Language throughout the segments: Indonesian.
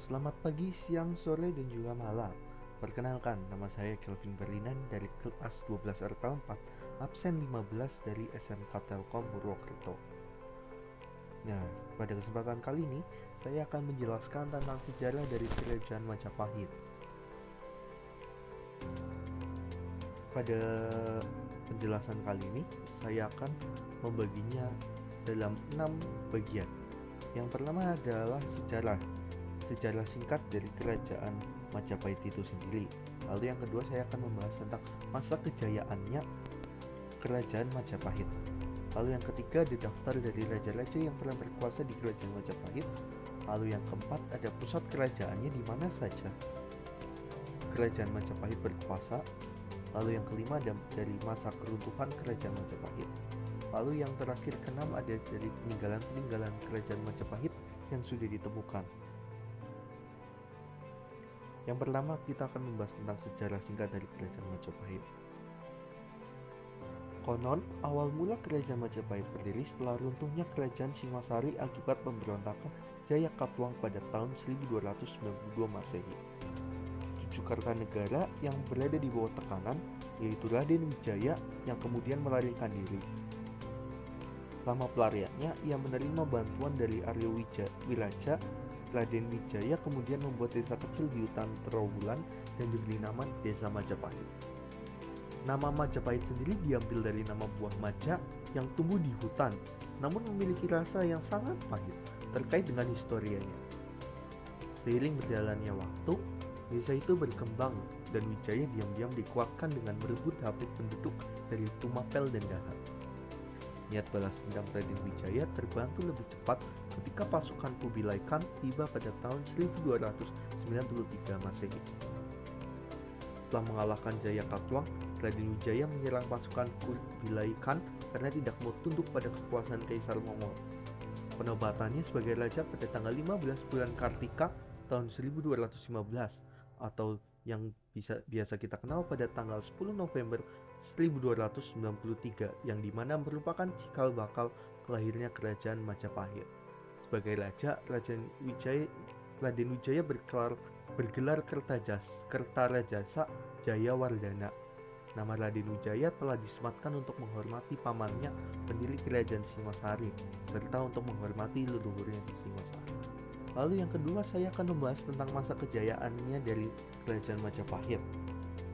Selamat pagi, siang, sore, dan juga malam. Perkenalkan, nama saya Kelvin Berlinan dari kelas 12 RK 4, absen 15 dari SMK Telkom Purwokerto. Nah, pada kesempatan kali ini, saya akan menjelaskan tentang sejarah dari Kerajaan Majapahit. Pada penjelasan kali ini, saya akan membaginya dalam 6 bagian. Yang pertama adalah sejarah singkat dari Kerajaan Majapahit itu sendiri. Lalu yang kedua saya akan membahas tentang masa kejayaannya Kerajaan Majapahit. Lalu yang ketiga ada daftar dari raja-raja yang pernah berkuasa di Kerajaan Majapahit. Lalu yang keempat ada pusat kerajaannya di mana saja Kerajaan Majapahit berkuasa. Lalu yang kelima ada dari masa keruntuhan Kerajaan Majapahit. Lalu yang terakhir keenam ada dari peninggalan-peninggalan Kerajaan Majapahit yang sudah ditemukan. Yang pertama kita akan membahas tentang sejarah singkat dari Kerajaan Majapahit. Konon, awal mula Kerajaan Majapahit berdiri setelah runtuhnya Kerajaan Singasari akibat pemberontakan Jayakatwang pada tahun 1292 Masehi. Cucu Kartanegara yang berada di bawah tekanan, yaitu Raden Wijaya yang kemudian melarikan diri. Selama pelariannya, ia menerima bantuan dari Arya Wiraja. Raden Wijaya kemudian membuat desa kecil di hutan Trawulan dan diberi nama Desa Majapahit. Nama Majapahit sendiri diambil dari nama buah maja yang tumbuh di hutan, namun memiliki rasa yang sangat pahit terkait dengan historianya. Seiring berjalannya waktu, desa itu berkembang dan Wijaya diam-diam dikuatkan dengan merebut habis penduduk dari Tumapel dan Dahak. Niat balas dendam Raden Wijaya terbantu lebih cepat ketika pasukan Kubilai Khan tiba pada tahun 1293 Masehi. Setelah mengalahkan Jayakatwang, Raden Wijaya menyerang pasukan Kubilai Khan karena tidak mau tunduk pada kekuasaan Kaisar Mongol. Penobatannya sebagai raja pada tanggal 15 bulan Kartika tahun 1215 atau yang biasa kita kenal pada tanggal 10 November 1293 yang dimana merupakan cikal bakal lahirnya Kerajaan Majapahit. Sebagai raja, Raden Wijaya bergelar Kertarajasa Jayawardhana. Nama Raden Wijaya telah disematkan untuk menghormati pamannya pendiri Kerajaan Singasari serta untuk menghormati leluhurnya di Singasari. Lalu yang kedua saya akan membahas tentang masa kejayaannya dari Kerajaan Majapahit.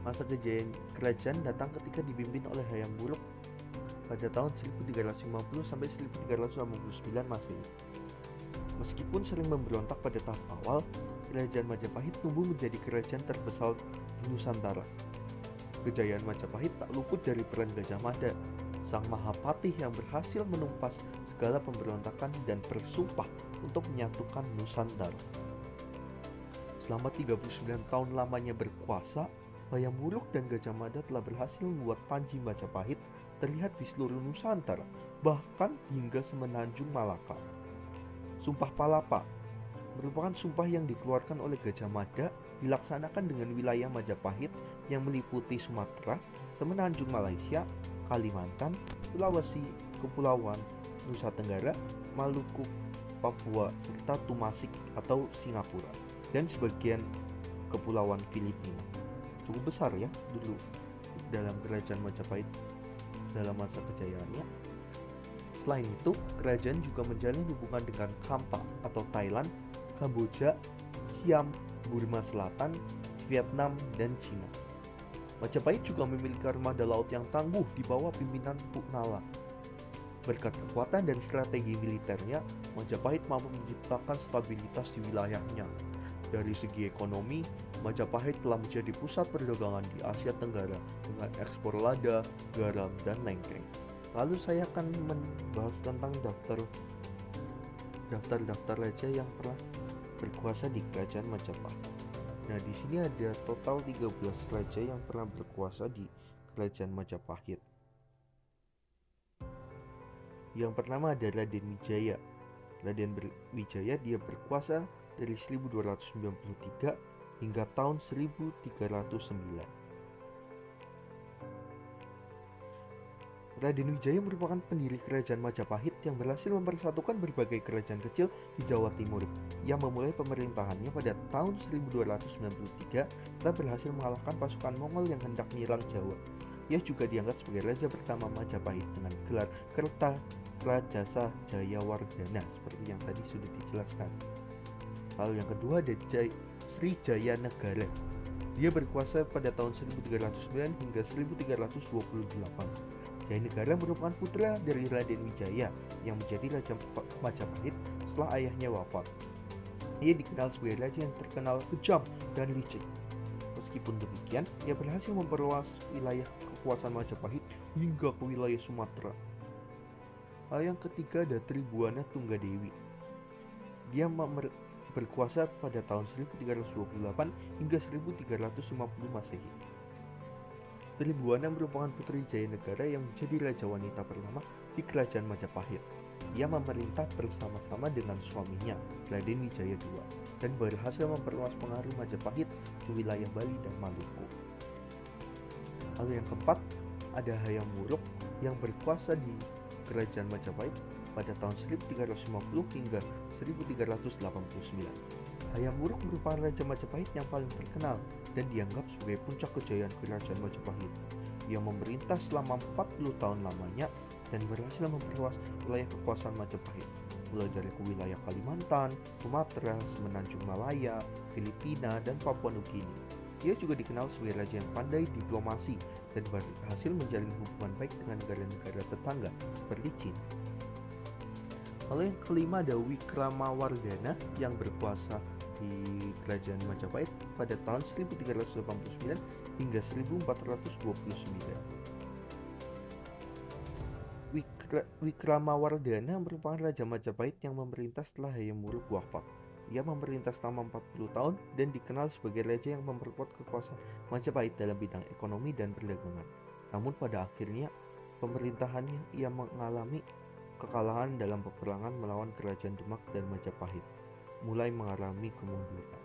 Masa kejayaan kerajaan datang ketika dipimpin oleh Hayam Wuruk pada tahun 1350 sampai 1389 Masehi. Meskipun sering memberontak pada tahap awal, Kerajaan Majapahit tumbuh menjadi kerajaan terbesar di Nusantara. Kejayaan Majapahit tak luput dari peran Gajah Mada, sang Mahapatih yang berhasil menumpas segala pemberontakan dan bersumpah untuk menyatukan Nusantara. Selama 39 tahun lamanya berkuasa, Hayam Wuruk dan Gajah Mada telah berhasil membuat Panji Majapahit terlihat di seluruh Nusantara, bahkan hingga semenanjung Malaka. Sumpah Palapa merupakan sumpah yang dikeluarkan oleh Gajah Mada dilaksanakan dengan wilayah Majapahit yang meliputi Sumatera, semenanjung Malaysia, Kalimantan, Sulawesi, Kepulauan Nusa Tenggara, Maluku, Papua, serta Tumasik atau Singapura, dan sebagian Kepulauan Filipina. Cukup besar ya dulu dalam Kerajaan Majapahit dalam masa kejayaannya. Selain itu, kerajaan juga menjalin hubungan dengan Kampa atau Thailand, Kamboja, Siam, Burma Selatan, Vietnam, dan Cina. Majapahit juga memiliki armada laut yang tangguh di bawah pimpinan Puk Nala. Berkat kekuatan dan strategi militernya, Majapahit mampu menciptakan stabilitas di wilayahnya. Dari segi ekonomi, Majapahit telah menjadi pusat perdagangan di Asia Tenggara dengan ekspor lada, garam, dan lengkeng. Lalu saya akan membahas tentang daftar raja yang pernah berkuasa di Kerajaan Majapahit. Nah, di sini ada total 13 raja yang pernah berkuasa di Kerajaan Majapahit. Yang pertama ada Raden Wijaya. Raden Wijaya dia berkuasa dari 1293 hingga tahun 1309. Raden Wijaya merupakan pendiri kerajaan Majapahit yang berhasil mempersatukan berbagai kerajaan kecil di Jawa Timur. Ia memulai pemerintahannya pada tahun 1293 setelah berhasil mengalahkan pasukan Mongol yang hendak menyerang Jawa. Ia juga dianggap sebagai raja pertama Majapahit dengan gelar Kertarajasa Jayawardhana seperti yang tadi sudah dijelaskan. Lalu yang kedua ada Sri Jaya Negara. Dia berkuasa pada tahun 1309 hingga 1328. Jaya Negara merupakan putra dari Raden Wijaya yang menjadi Raja Majapahit setelah ayahnya wafat. Ia dikenal sebagai raja yang terkenal kejam dan licik. Meskipun demikian, ia berhasil memperluas wilayah kekuasaan Majapahit hingga ke wilayah Sumatera. Lalu yang ketiga ada Tribuana Tunggadewi. Dia berkuasa pada tahun 1328 hingga 1350 Masehi. Tribuana merupakan putri Jaya Negara yang menjadi raja wanita pertama di kerajaan Majapahit. Ia memerintah bersama-sama dengan suaminya, Raden Wijaya II, dan berhasil memperluas pengaruh Majapahit ke wilayah Bali dan Maluku. Lalu yang keempat, ada Hayam Wuruk yang berkuasa di kerajaan Majapahit pada tahun 1350 hingga 1389. Hayam Wuruk merupakan raja Majapahit yang paling terkenal dan dianggap sebagai puncak kejayaan kerajaan Majapahit. Ia memerintah selama 40 tahun lamanya dan berhasil memperluas wilayah kekuasaan Majapahit, mulai dari wilayah Kalimantan, Sumatera, Semenanjung Malaya, Filipina, dan Papua Nugini. Ia juga dikenal sebagai raja yang pandai diplomasi dan berhasil menjalin hubungan baik dengan negara-negara tetangga seperti China. Lalu yang kelima ada Wikramawardhana yang berkuasa di kerajaan Majapahit pada tahun 1389 hingga 1429. Wikramawardhana merupakan raja Majapahit yang memerintah setelah Hayam Wuruk wafat. Ia memerintah selama 40 tahun dan dikenal sebagai raja yang memperkuat kekuasaan Majapahit dalam bidang ekonomi dan perdagangan. Namun pada akhirnya pemerintahannya ia mengalami kekalahan dalam peperangan melawan kerajaan Demak dan Majapahit, mulai mengalami kemunduran.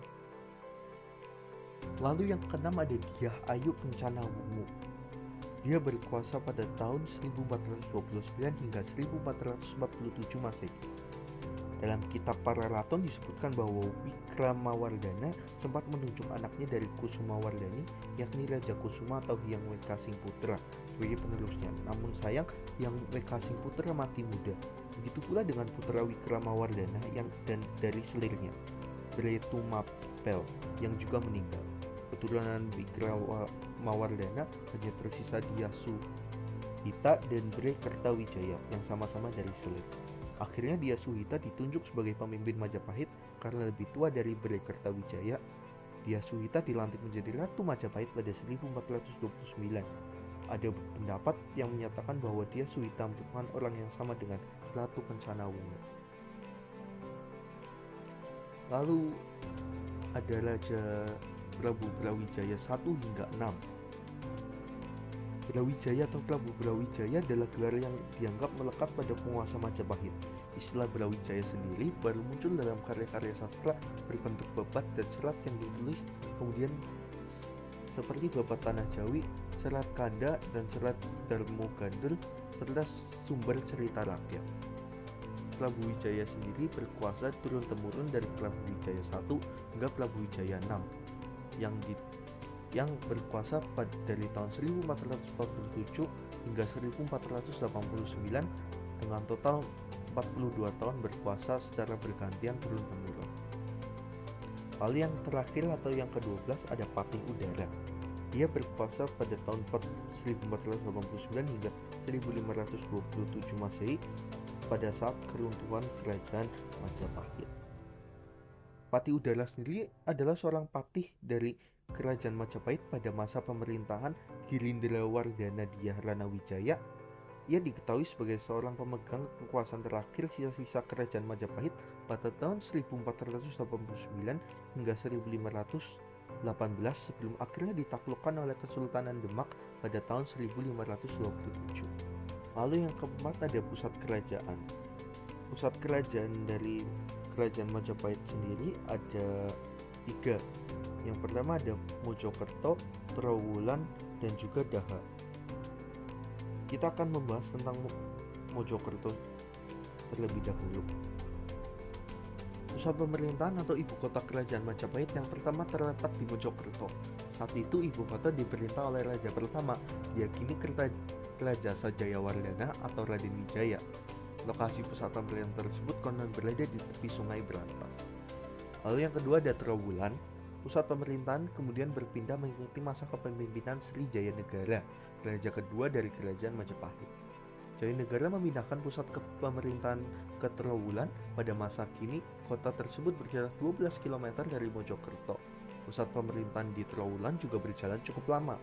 Lalu yang keenam ada Dyah Ayu Kencana Wungu. Dia berkuasa pada tahun 1429 hingga 1447 Masehi. Dalam kitab Pararaton disebutkan bahwa Wikramawardhana sempat menunjuk anaknya dari Kusumawardhani, yakni Raja Kusuma atau Hyang Wekasingputra sebagai penerusnya. Namun sayang, Hyang Wekasingputra mati muda. Begitu pula dengan putra Wikramawardhana dan dari selirnya, Bretumapel, yang juga meninggal. Keturunan Wikramawardhana hanya tersisa Dyah Suhita dan Bre Kertawijaya yang sama-sama dari selir. Akhirnya Dyah Suhita ditunjuk sebagai pemimpin Majapahit karena lebih tua dari Bre Kertawijaya. Dyah Suhita dilantik menjadi Ratu Majapahit pada 1429. Ada pendapat yang menyatakan bahwa Dyah Suhita merupakan orang yang sama dengan Ratu Kencana Wungu. Lalu ada Raja Prabu Brawijaya 1 hingga 6. Brawijaya atau Prabu Brawijaya adalah gelar yang dianggap melekat pada penguasa Majapahit. Istilah Brawijaya sendiri baru muncul dalam karya-karya sastra berbentuk babat dan serat yang ditulis kemudian seperti Babat Tanah Jawi, Serat Kanda, dan Serat Darmo Gandul, serta sumber cerita rakyat. Prabu Wijaya sendiri berkuasa turun-temurun dari Prabu Wijaya 1 hingga Prabu Wijaya 6 yang berkuasa dari tahun 1447 hingga 1489 dengan total 42 tahun berkuasa secara bergantian turun-temurun. Lalu yang terakhir atau yang ke-12 ada Patih Udara. Dia berkuasa pada tahun 1489 hingga 1527 Masehi pada saat keruntuhan kerajaan Majapahit. Patih Udara sendiri adalah seorang patih dari kerajaan Majapahit pada masa pemerintahan Girindrawardhana Dyah Ranawijaya. Ia diketahui sebagai seorang pemegang kekuasaan terakhir sisa-sisa kerajaan Majapahit pada tahun 1489 hingga 1518 sebelum akhirnya ditaklukkan oleh Kesultanan Demak pada tahun 1527. Lalu yang keempat ada pusat kerajaan. Pusat kerajaan dari kerajaan Majapahit sendiri ada 3. Yang pertama ada Mojokerto, Trowulan, dan juga Daha. kita akan membahas tentang Mojokerto terlebih dahulu. Pusat pemerintahan atau ibu kota kerajaan Majapahit yang pertama terletak di Mojokerto. Saat itu ibu kota diperintah oleh raja pertama, diyakini Kertajasa Jayawardhana atau Raden Wijaya. Lokasi pusat pemerintahan tersebut konon berada di tepi Sungai Berantas. Lalu yang kedua ada Trowulan. Pusat pemerintahan kemudian berpindah mengikuti masa kepemimpinan Sri Jayanegara, raja kedua dari kerajaan Majapahit. Jayanegara memindahkan pusat pemerintahan ke Trowulan. Pada masa kini, kota tersebut berjarak 12 km dari Mojokerto. Pusat pemerintahan di Trowulan juga berjalan cukup lama.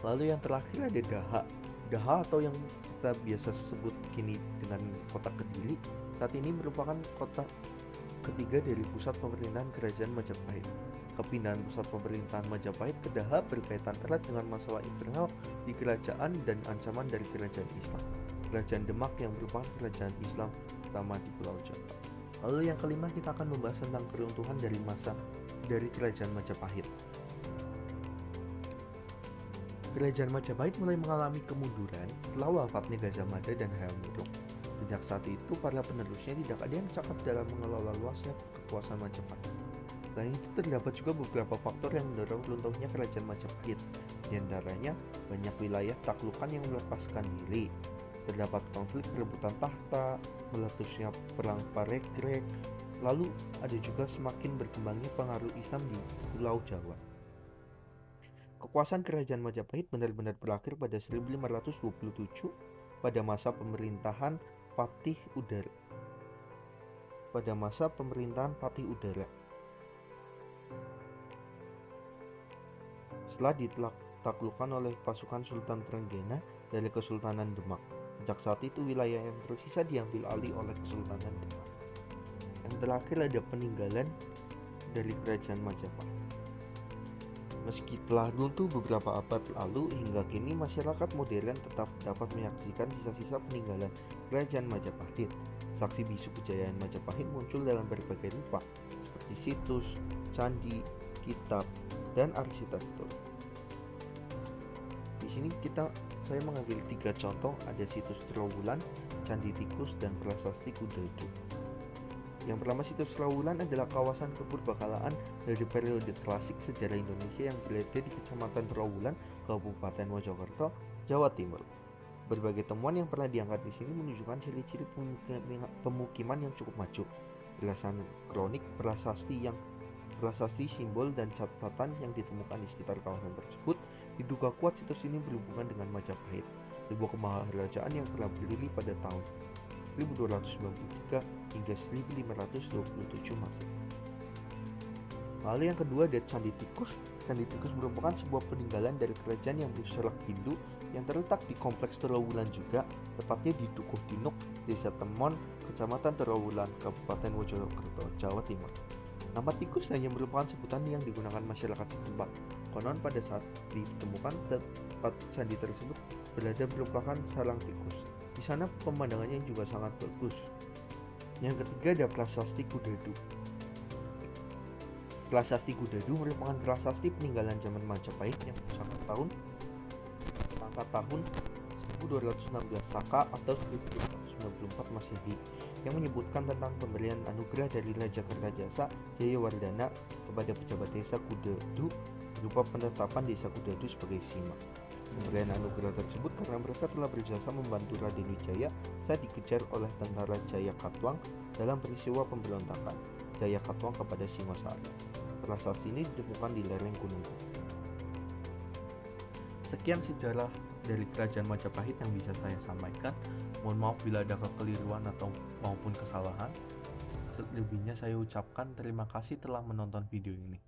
Lalu yang terakhir ada Daha. Daha atau yang kita biasa sebut kini dengan kota Kediri, saat ini merupakan kota ketiga dari pusat pemerintahan kerajaan Majapahit. Kepindahan pusat pemerintahan Majapahit ke Daha berkaitan erat dengan masalah internal di kerajaan dan ancaman dari kerajaan Islam. Kerajaan Demak yang merupakan kerajaan Islam pertama di Pulau Jawa. Lalu yang kelima kita akan membahas tentang keruntuhan dari kerajaan Majapahit. Kerajaan Majapahit mulai mengalami kemunduran setelah wafatnya Gajah Mada dan Hayam Wuruk. Sejak saat itu, para penerusnya tidak ada yang cakap dalam mengelola luasnya kekuasaan Majapahit. Selain itu, terdapat juga beberapa faktor yang mendorong runtuhnya kerajaan Majapahit. Di antaranya, banyak wilayah taklukan yang melepaskan diri. Terdapat konflik perebutan tahta, meletusnya perang Parekrek, lalu ada juga semakin berkembangnya pengaruh Islam di Pulau Jawa. Kekuasaan kerajaan Majapahit benar-benar berakhir pada 1527 pada masa pemerintahan Patih Udara. Setelah ditaklukkan oleh pasukan Sultan Trenggana dari Kesultanan Demak. Sejak saat itu wilayah yang tersisa diambil alih oleh Kesultanan Demak. Yang terakhir ada peninggalan dari kerajaan Majapahit. Meski telah runtuh beberapa abad lalu, hingga kini masyarakat modern tetap dapat menyaksikan sisa-sisa peninggalan kerajaan Majapahit. Saksi bisu kejayaan Majapahit muncul dalam berbagai rupa, seperti situs, candi, kitab, dan arsitektur. Di sini saya mengambil 3 contoh, ada situs Trowulan, Candi Tikus, dan Prasasti Kudadu. Yang pertama, situs Trowulan adalah kawasan kepurbakalaan dari periode klasik sejarah Indonesia yang berada di Kecamatan Trowulan, Kabupaten Mojokerto, Jawa Timur. Berbagai temuan yang pernah diangkat di sini menunjukkan ciri-ciri pemukiman yang cukup maju. Belasan kronik, prasasti, simbol, dan catatan yang ditemukan di sekitar kawasan tersebut diduga kuat situs ini berhubungan dengan Majapahit, sebuah kemaharajaan yang pernah berdiri pada tahun 1293 hingga 1527 Masehi. Lalu yang kedua ada Candi Tikus. Candi Tikus merupakan sebuah peninggalan dari kerajaan yang berserak Hindu yang terletak di kompleks Trowulan juga, tepatnya di Dukuh Dinuk, Desa Temon, Kecamatan Trowulan, Kabupaten Mojokerto, Jawa Timur. Nama tikus hanya merupakan sebutan yang digunakan masyarakat setempat. Konon pada saat ditemukan tempat candi tersebut berada merupakan sarang tikus. Di sana pemandangannya juga sangat bagus. Yang ketiga ada Prasasti Kudadu. Prasasti Kudadu merupakan prasasti peninggalan zaman Majapahit yang berusia tahun 1216 Saka atau 1294 Masehi, yang menyebutkan tentang pemberian anugerah dari Raja Kertajasa Jayawardhana kepada pejabat desa Kudadu berupa penetapan desa Kudadu sebagai sima. Pemberian anugerah tersebut karena mereka telah berjasa membantu Raden Wijaya saat dikejar oleh tentara Jayakatwang dalam peristiwa pemberontakan Jayakatwang kepada Singosari. Prasasti ini ditemukan di lereng Gunung. Sekian sejarah dari kerajaan Majapahit yang bisa saya sampaikan. Mohon maaf bila ada kekeliruan atau maupun kesalahan. Selebihnya saya ucapkan terima kasih telah menonton video ini.